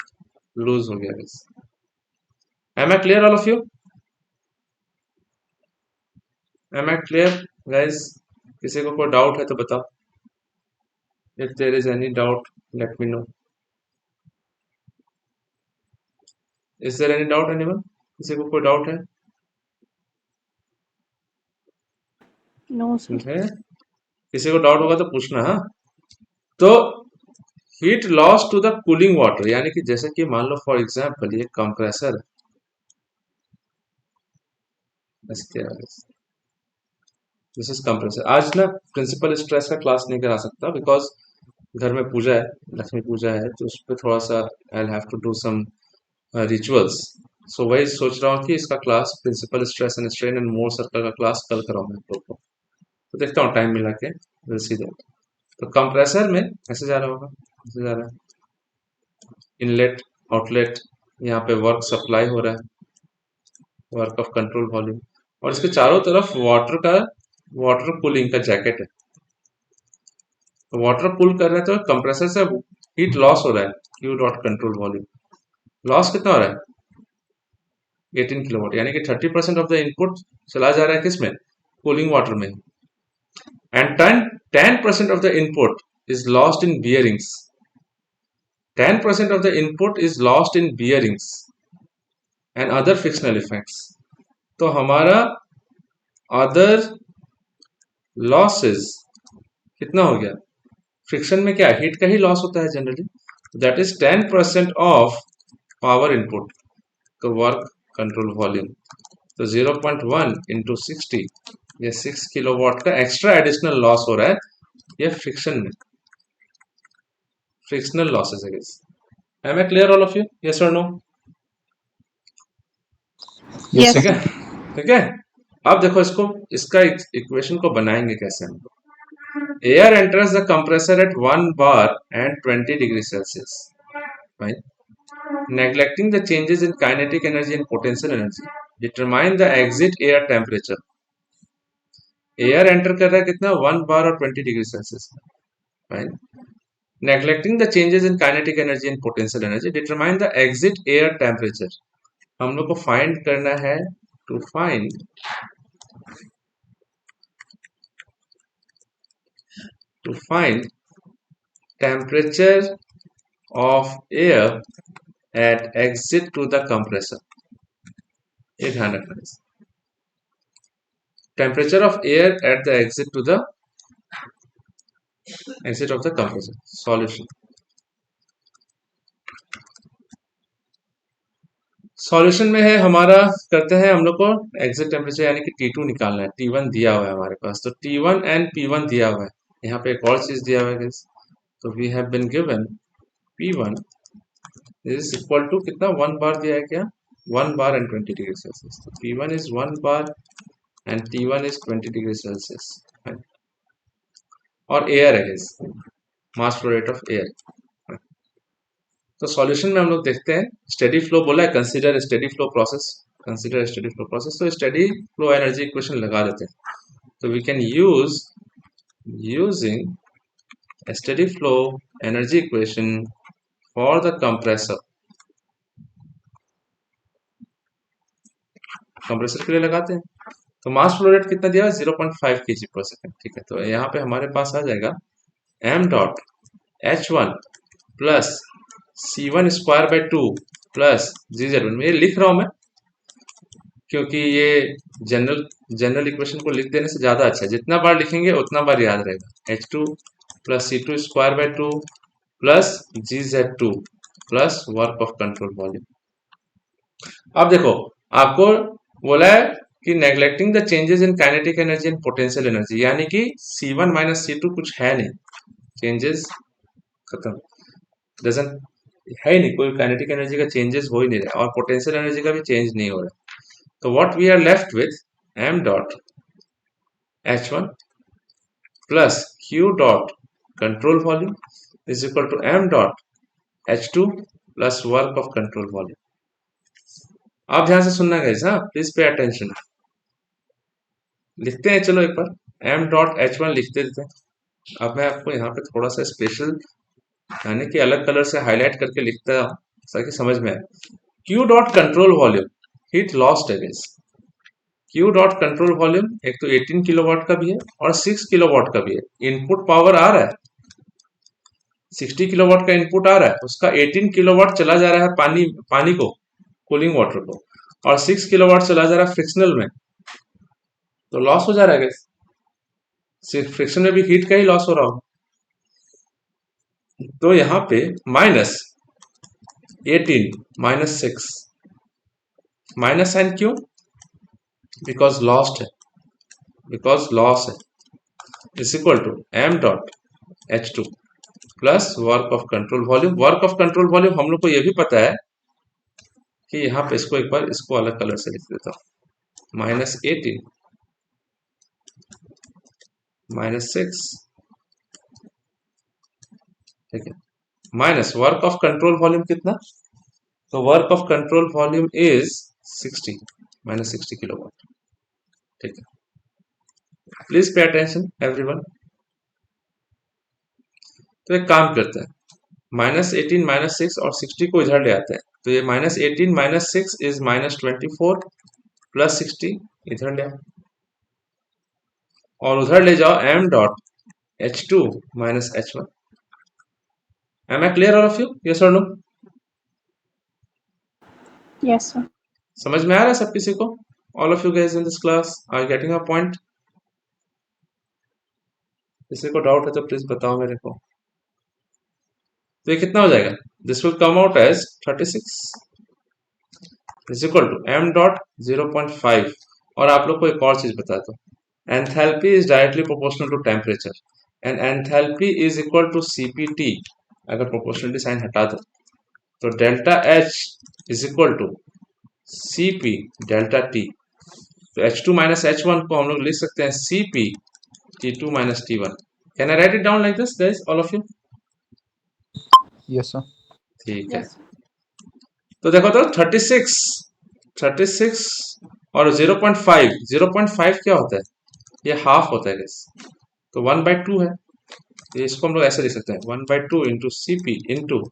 S1: लूज हो गया। Am I clear all of you? Am I clear guys? किसी को कोई डाउट है तो बताओ। If there is any doubt let me know. Is there any doubt anyone? किसी को कोई डाउट है?
S3: No, sir.
S1: है? किसी को डाउट होगा तो पूछना। हाँ, तो heat loss to the cooling water यानी कि जैसे कि मान लो फॉर एग्जांपल ये कंप्रेसर है, दिस इज कंप्रेसर। आज ना प्रिंसिपल स्ट्रेस का क्लास नहीं करा सकता बिकॉज घर में पूजा है, लक्ष्मी पूजा है, तो उस पर थोड़ा सा I have to do some rituals. So वही सोच रहा हूँ कि इसका class principal stress and strain and Mohr circle का क्लास कल कराऊंगा आप लोग को। तो देखता हूँ टाइम मिला के, विल सी दैट। तो कंप्रेसर में ऐसे जा रहा होगा, जा रहा है, इनलेट आउटलेट, यहाँ पे वर्क सप्लाई हो रहा है, वर्क ऑफ कंट्रोल वॉल्यूम, और इसके चारों तरफ वाटर कूलिंग का जैकेट है। तो वाटर कूल कर रहे हैं तो कंप्रेसर से हीट लॉस हो रहा है, Q dot control volume loss कितना हो रहा है 18 किलोवाट, यानी कि 30% ऑफ द इनपुट चला जा रहा है किसमें, कूलिंग वाटर में, and 10% of the input is lost in bearings, 10% of the input is lost in bearings and other frictional effects। तो हमारा other losses कितना हो गया, फ्रिक्शन में क्या हीट का ही लॉस होता है generally, that is 10% of power input, तो वर्क कंट्रोल वॉल्यूम, तो 0.1 इंटू 60, ये 6 किलोवाट का एक्स्ट्रा एडिशनल लॉस हो रहा है, ये फ्रिक्शन में, फ्रिक्शनल लॉसेस है। Am I clear all of you? Yes or no?
S3: Yes.
S1: ठीक है, ठीक है। अब देखो इसको, इसका इक्वेशन को बनाएंगे कैसे हम लोग। Air enters the compressor at 1 bar and 20 degree Celsius, right? Neglecting the changes in kinetic energy and potential energy, determine the exit air temperature। Air enter कर रहा है कितना 1 bar और 20 degree Celsius, right? Neglecting the changes in kinetic energy and potential energy, determine the exit air temperature। हम लोग को find करना है, to find temperature of air at exit to the compressor। ये ध्यान रखना है, temperature of air at the exit to the exit of the compressor। Solution में है हमारा, करते हैं हम लोग को एग्जिट टेम्परेचर यानी कि T2 निकालना है, T1 दिया हुआ है हमारे पास, तो T1 एंड P1 दिया हुआ है, यहाँ पे एक और चीज दिया हुआ है guys। तो we have been given P1 is equal to कितना 1 बार दिया है क्या, 1 बार एंड 20 डिग्री सेल्सियस, तो P1 is 1 bar and T1 is 20 degree Celsius, और एयर है guys, mass flow rate of air. तो सॉल्यूशन में हम लोग देखते हैं, स्टेडी फ्लो बोला है, consider steady flow process, consider steady flow process, तो स्टेडी फ्लो एनर्जी इक्वेशन लगा देते हैं। तो we can using steady flow energy equation for the compressor, compressor के लिए लगाते हैं। तो मास फ्लो रेट कितना दिया है 0.5 kg पर सेकंड, ठीक है। तो यहाँ पे हमारे पास आ जाएगा m dot h1 plus C1 square by 2 plus GZ1, में ये लिख रहा हूं मैं क्योंकि ये जनरल इक्वेशन को लिख देने से ज्यादा अच्छा है, जितना बार लिखेंगे उतना बार याद रहेगा। H2 plus C2 square by 2 plus GZ2 plus work of control volume. अब देखो आपको बोला है कि neglecting the changes in kinetic energy and potential energy, यानी कि C1 माइनस C2 कुछ है नहीं, चेंजेस खत्म, डजंट है ही नहीं, कोई काइनेटिक एनर्जी का चेंजेस हो ही नहीं रहा और पोटेंशियल एनर्जी का भी चेंज नहीं हो रहा। तो what we are left with m dot h1 plus q dot control volume is equal to m dot h2 plus work of control volume. आप ध्यान से सुनना गाइस, हाँ प्लीज पे अटेंशन। लिखते हैं, चलो एक बार m डॉट h1 लिखते रहते हैं। अब मैं आपको यहाँ पे थोड़ा सा स्पेशल यानी कि अलग कलर से हाईलाइट करके लिखता हूँ ताकि समझ में आए। Q dot control volume heat lost है guys, Q dot control volume एक तो 18 किलोवाट का भी है और 6 किलोवाट का भी है। इनपुट पावर आ रहा है 60 किलोवाट का इनपुट आ रहा है, उसका 18 किलोवाट चला जा रहा है पानी को, कूलिंग वाटर को, और 6 किलोवाट चला जा रहा है फ्रिक्शनल में, तो लॉस हो जा रहा है गाइस, सिर्फ फ्रिक्शन में भी हीट का ही लॉस हो रहा होगा। तो यहाँ पे माइनस 18 माइनस 6 माइनस साइन क्यों, बिकॉज लॉस्ट है, बिकॉज लॉस है, is equal to m dot h2 plus work of control volume. Work of control volume हम लोग को यह भी पता है कि यहाँ पे इसको एक बार इसको अलग कलर से लिख देता हूँ, माइनस 18 माइनस 6, ठीक है, minus work of control volume कितना, तो work of control volume is 60 minus 60 kilowatt. ठीक है, प्लीज पे अटेंशन एवरीवन। तो एक काम करते हैं, -18 -6 और 60 को इधर ले आते हैं, तो ये -18 -6 इज -24 प्लस 60 इधर ले आओ और उधर ले जाओ m dot h2 minus h1। Am I clear all of you, yes और नो?
S3: Yes, sir.
S1: समझ में आ रहा है सब किसी को? All of you guys in this class are getting a point? किसी को डाउट है तो प्लीज बताओ मेरे को। तो ये कितना हो जाएगा, this will come out as 36 is equal to m dot 0.5। और आप लोग को एक और चीज बता दो, enthalpy is directly proportional to temperature and enthalpy is equal to CPT। अगर प्रोपोर्शनलिटी साइन हटा दो तो delta H is equal to CP delta T। तो H2 माइनस H1 को हम लोग लिख सकते हैं CP T2 minus T1। Can I right it down like this guys all of you?
S4: Yes sir.
S1: ठीक है,
S3: Yes, sir.
S1: तो देखो तो 36 और 0.5 क्या होता है, ये हाफ होता है गाइस, तो 1/2 है। तो इसको हम लोग ऐसे लिख सकते हैं 1/2 into CP into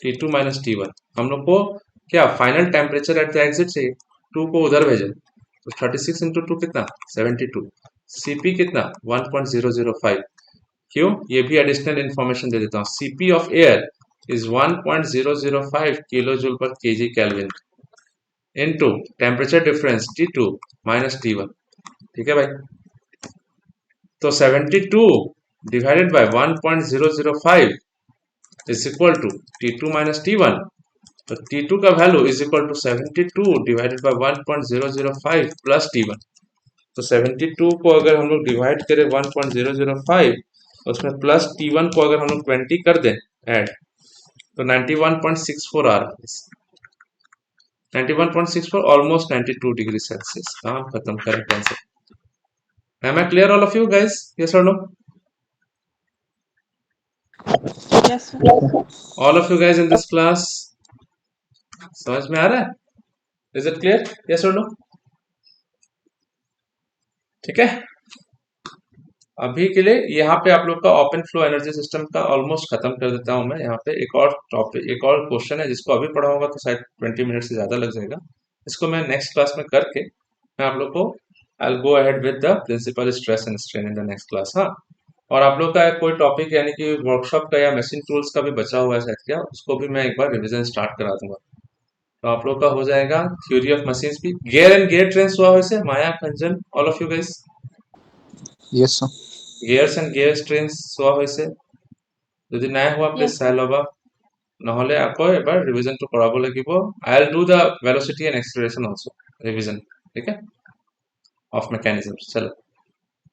S1: T2 minus T1। हम लोग को क्या final temperature at the exit चाहिए, 2 को उधर भेजे, तो 36 इंटू 2 कितना 72, CP कितना 1.005। क्यों, ये भी एडिशनल इंफॉर्मेशन दे देता हूँ, CP of air is 1.005 kilo joule per kg kelvin into temperature difference T2 minus T1। ठीक है भाई, तो 72 divided by 1.005 is equal to T2 minus T1। तो T2 का value is equal to 72 divided by 1.005 plus T1। तो 72 को अगर हम लोग डिवाइड करें 1.005, उसमें प्लस T1 को अगर हम लोग 20 कर दें ऐड, तो 91.64 आ रहा है, 91.64 ऑलमोस्ट 92 डिग्री सेल्सियस। काम खत्म करें tension. Am I clear all of you guys? Yes or no?
S3: Yes, sir.
S1: All of you guys in this class, समझ में आ रहा है? Is it clear? Yes or no? ठीक है, अभी के लिए यहाँ पे आप लोग का ओपन फ्लो एनर्जी सिस्टम का ऑलमोस्ट खत्म कर देता हूँ मैं। यहाँ पे एक और टॉपिक, एक और क्वेश्चन है जिसको अभी पढ़ा होगा तो शायद 20 मिनट से ज्यादा लग जाएगा। इसको मैं नेक्स्ट क्लास में करके मैं आप लोग को I go ahead with the principal stress and strain in the next class. हाँ, और आप लोग का कोई टॉपिक यानी कि वर्कशॉप का या मशीन टूल्स का भी बचा हुआ है शायद, क्या उसको भी मैं एक बार रिविजन स्टार्ट करा दूंगा। तो आप लोग का हो जाएगा थ्योरी ऑफ मशीन्स भी, गियर एंड गियर ट्रेन्स हुआ वैसे माया कंजन all of you guys,
S4: yes sir.
S1: Gears and gear trains हुआ হয়েছে, যদি নাই হোৱা প্লিজ
S3: Yes,
S1: চাই
S3: sir.
S1: ল'বা, নহলে আকৌ এবাৰ ৰিভিজনটো কৰাব লাগিব। I will do the velocity and acceleration also revision, ঠিক है, of mechanisms। चलो,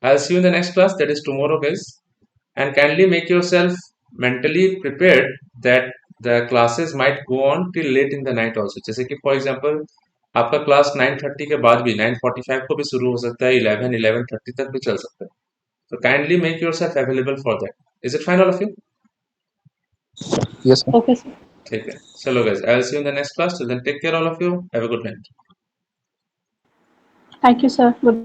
S1: I'll see you in the next class, that is tomorrow guys, and kindly make yourself mentally prepared that the classes might go on till late in the night also। जैसे कि for example आपका class 9:30 के बाद भी 9:45 को भी शुरू हो सकता है, 11:30 तक भी चल सकता है। तो kindly make yourself available for that। Is it fine all of you?
S4: Yes sir.
S3: Okay, sir.
S1: ठीक है, चलो guys, I'll see you in the next class, till then take care all of you, have a good night।
S3: Thank you, sir. Good